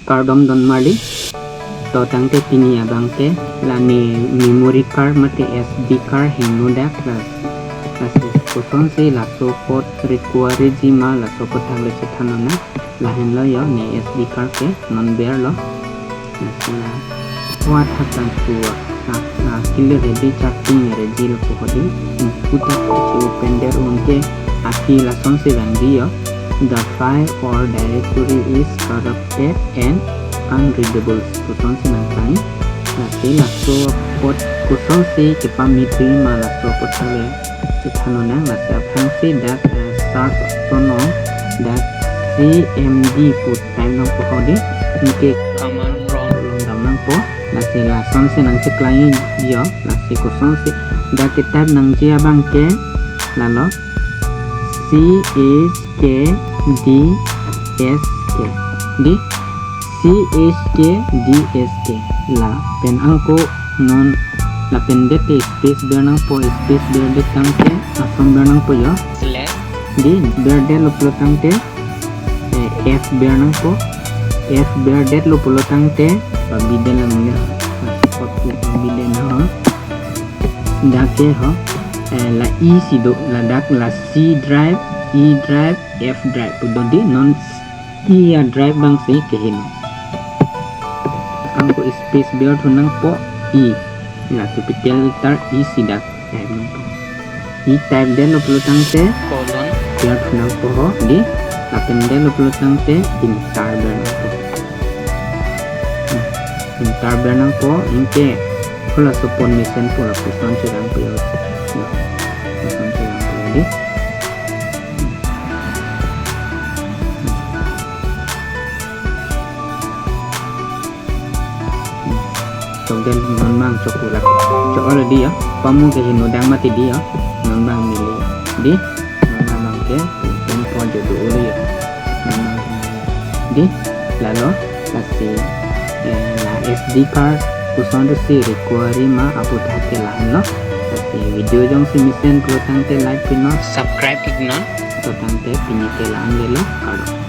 Kardom don mali to tangte pini abangte la ni memory card mate SD card heno dak las kuson se laso pot require jima laso pot thagle chethanona la hen lo yo ni SD card ke non bear lo nasila what hatan tu na kille ready chatting ready lo pohodi puta che open der unke aphi lason se bandi yo the file or directory is corrupted and unreadable kuson se nang nasi laso pot kuson se kepamitri ma laso pot thagle chethanona nasi aphan se dak start sono dak cmd put time nang pohodi nike command wrong long nang po nasi lason se nang ceklai yo nasi kuson se dak kitab nang jia bangke lalo c h k d s k di c h k d s k la pen angko non la pendete space bernang po space berde tangte asom bernang po yo slash di berde lo tangte f bernang po f berde lo tangte pabide lang ya pabide na ho dake ho la e sido la dak la c drive e drive f drive pudodi non e drive bang se kaheno angko space ber thunang po e la capital letter e sidak kaheno po e type den lo tangte colon ber thunang po ho di la pendel lo tangte intar ber po intar ber nang po inke khola supon mission po la puson chirang po yo puson chirang po di dan non mang coklat coklat dia pamu ke hino dang mati dia non bang mili di non bang ke dan po jodo uli ya di lalu kasih la SD card kuson si require ma apu thake lahan lo kasih video jongsi misen pulo tangte like pino subscribe ignon to tangte pinike lahan lo kado